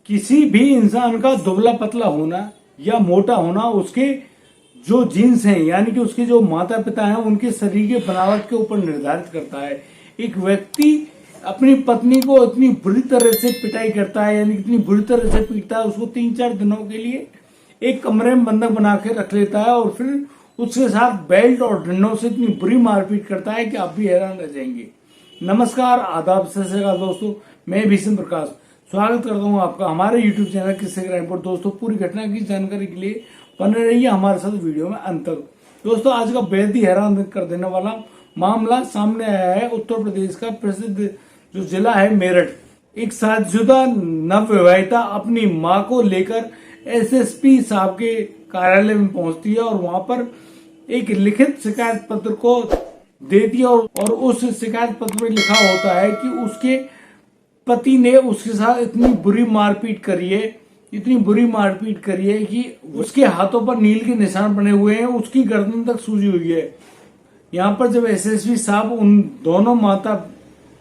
किसी भी इंसान का दुबला पतला होना या मोटा होना उसके जो जीन्स हैं यानी कि उसके जो माता पिता हैं उनके शरीर के बनावट के ऊपर निर्धारित करता है। एक व्यक्ति अपनी पत्नी को इतनी बुरी तरह से पिटाई करता है यानी इतनी बुरी तरह से पीटता है, उसको 3-4 दिनों के लिए एक कमरे में बंधक बना के रख लेता है और फिर उसके साथ बेल्ट और डंडों से इतनी बुरी मारपीट करता है कि आप भी हैरान रह जाएंगे। नमस्कार, आदाब, सत श्री अकाल दोस्तों, मैं भीषण प्रकाश स्वागत करता हूं आपका हमारे YouTube चैनल किस्से क्राइम पर। दोस्तों, पूरी घटना की जानकारी के लिए बने रहिए हमारे साथ वीडियो में अंत तक। दोस्तों, आज का बेहद ही हैरान कर देने वाला मामला सामने आया है। उत्तर प्रदेश का प्रसिद्ध जो जिला है मेरठ। एक शादीशुदा नवविवाहिता अपनी मां को लेकर एसएसपी साहब के कार्यालय में पहुंचती है और वहां पर एक लिखित शिकायत पत्र को देती है और उस शिकायत पत्र में लिखा होता है कि उसके पति ने उसके साथ इतनी बुरी मारपीट करी है कि उसके हाथों पर नील के निशान बने हुए हैं, उसकी गर्दन तक सूजी हुई है। यहाँ पर जब एसएसपी साहब उन दोनों माता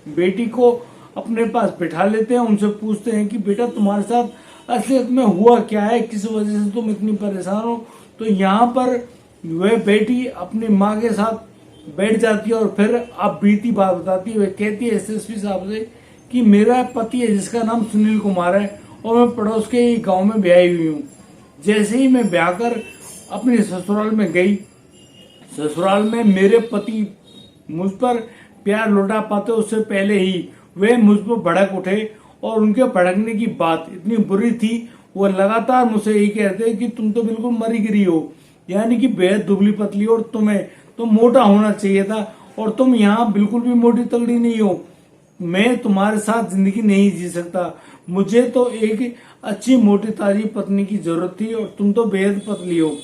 बेटी को अपने पास बिठा लेते हैं, उनसे पूछते हैं कि बेटा तुम्हारे साथ असलियत में हुआ क्या है, किस वजह से तुम इतनी परेशान हो। तो यहाँ पर वह बेटी अपनी माँ के साथ बैठ जाती है और फिर आप बीती बात बताती है। वह कहती है एसएसपी साहब से कि मेरा पति है जिसका नाम सुनील कुमार है और मैं पड़ोस के गांव में ब्याही हुई हूँ। जैसे ही मैं ब्याह कर अपने ससुराल में गई, ससुराल में मेरे पति मुझ पर प्यार लौटा पाते उससे पहले ही वे मुझ पर भड़क उठे और उनके भड़कने की बात इतनी बुरी थी, वो लगातार मुझसे यही कहते कि तुम तो बिल्कुल मरी गिरी हो, यानी कि बेहद दुबली पतली और तुम मोटा होना चाहिए था और तुम यहाँ बिल्कुल भी मोटी तगड़ी नहीं हो। मैं तुम्हारे साथ जिंदगी नहीं जी सकता, मुझे तो एक अच्छी मोटी ताजी पत्नी की जरूरत थी और तुम तो बेहद पतली हो,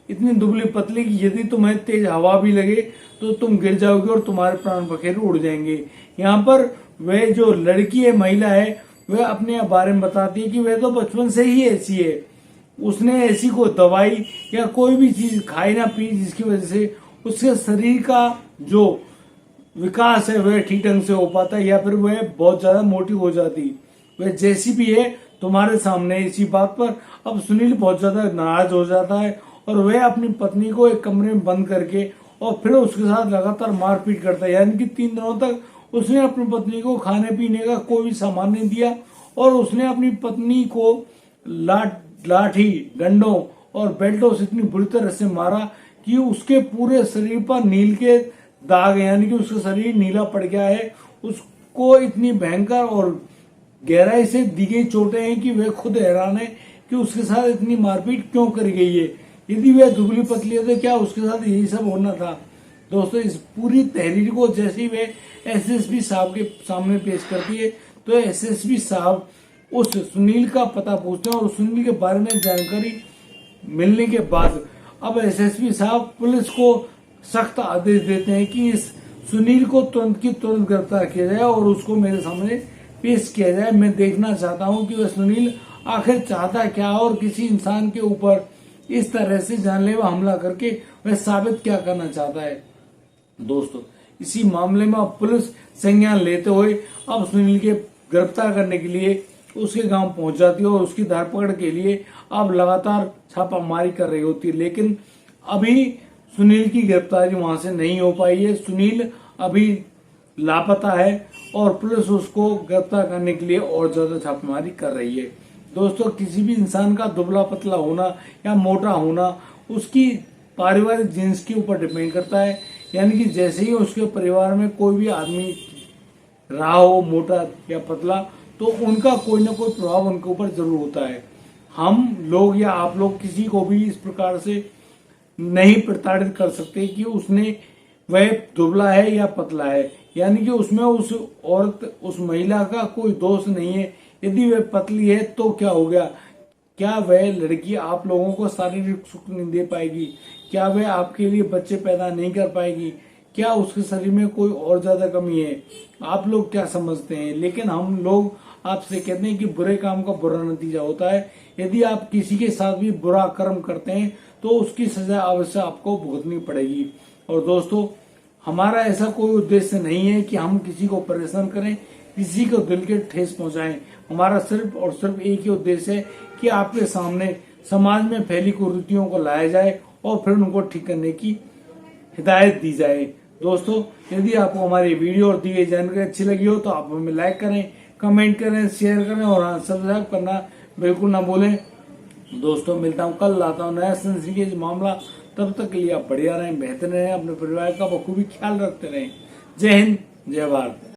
इतनी दुबली पतली कि यदि तुम्हें तेज हवा भी लगे तो तुम गिर जाओगे और तुम्हारे प्राण पखेरु उड़ जाएंगे। यहाँ पर वह जो लड़की है, महिला है, वह अपने बारे में बताती है कि वह तो बचपन से ही ऐसी है, उसने ऐसी कोई दवाई या कोई भी चीज खाई ना पी जिसकी वजह से उसके शरीर का जो विकास है वह ठीक ढंग से हो पाता है या फिर वह बहुत ज्यादा मोटी हो जाती। वह जैसी भी है तुम्हारे सामने इसी बात पर अब सुनील बहुत ज्यादा नाराज हो जाता है और वह अपनी पत्नी को एक कमरे में बंद करके और फिर उसके साथ लगातार मारपीट करता है। यानी कि 3 दिनों तक उसने अपनी पत्नी को खाने पीने का कोई भी सामान नहीं दिया और उसने अपनी पत्नी को लाठी, डंडों और बेल्टों से इतनी बुरी तरह से मारा कि उसके पूरे शरीर पर नील के दाग, यानी कि उसका शरीर नीला पड़ गया है। उसको इतनी भयंकर और गहराई से दी गई चोटें हैं कि वह खुद हैरान है कि उसके साथ इतनी मारपीट क्यों करी गई है। यदि वह दुबली पतली है तो क्या उसके साथ यही सब होना था। दोस्तों, इस पूरी तहरीर को जैसे ही वह एसएसपी साहब के सामने पेश करती है तो एसएसपी साहब उस सुनील का पता पूछते हैं और सुनील के बारे में जानकारी मिलने के बाद अब एसएसपी साहब पुलिस को सख्त आदेश देते हैं कि इस सुनील को तुरंत की तुरंत गिरफ्तार किया जाए और उसको मेरे सामने पेश किया जाए। मैं देखना चाहता हूं कि वह सुनील आखिर चाहता क्या और किसी इंसान के ऊपर इस तरह से जानलेवा हमला करके वह साबित क्या करना चाहता है। दोस्तों, इसी मामले में अब पुलिस संज्ञान लेते हुए अब सुनील के गिरफ्तार करने के लिए उसके गांव पहुंच जाती है और उसकी धरपकड़ के लिए अब लगातार छापामारी कर रही होती है, लेकिन अभी सुनील की गिरफ्तारी वहां से नहीं हो पाई है। सुनील अभी लापता है और पुलिस उसको गिरफ्तार करने के लिए और ज्यादा छापेमारी कर रही है। दोस्तों, किसी भी इंसान का दुबला पतला होना या मोटा होना उसकी पारिवारिक जीन्स के ऊपर डिपेंड करता है, यानी कि जैसे ही उसके परिवार में कोई भी आदमी रहा हो मोटा या पतला तो उनका कोई ना कोई प्रभाव उनके ऊपर जरूर होता है। हम लोग या आप लोग किसी को भी इस प्रकार से नहीं प्रताड़ित कर सकते कि उसने वह दुबला है या पतला है, यानी कि उसमें उस औरत, उस महिला का कोई दोष नहीं है। यदि वह पतली है तो क्या हो गया, क्या वह लड़की आप लोगों को शारीरिक सुख नहीं दे पाएगी, क्या वह आपके लिए बच्चे पैदा नहीं कर पाएगी, क्या उसके शरीर में कोई और ज्यादा कमी है, आप लोग क्या समझते हैं। लेकिन हम लोग आपसे कहते हैं कि बुरे काम का बुरा नतीजा होता है। यदि आप किसी के साथ भी बुरा कर्म करते हैं तो उसकी सजा अवश्य आपको भुगतनी पड़ेगी। और दोस्तों, हमारा ऐसा कोई उद्देश्य नहीं है कि हम किसी को परेशान करें किसी को दिल के ठेस पहुंचाएं। हमारा सिर्फ और सिर्फ एक ही उद्देश्य है कि आपके सामने समाज में फैली कुरीतियों को लाया जाए और फिर उनको ठीक करने की हिदायत दी जाए। दोस्तों, यदि आपको हमारी वीडियो और दी गई जानकारी अच्छी लगी हो तो आप हमें लाइक करें, कमेंट करें, शेयर करें और हाँ, सब्सक्राइब करना बिल्कुल ना भूलें। दोस्तों, मिलता हूँ कल, लाता हूँ नया सेंसिटिव मामला। तब तक के लिए आप बढ़िया रहें, बेहतर रहें, अपने परिवार का बखूबी ख्याल रखते रहें। जय हिंद, जय भारत।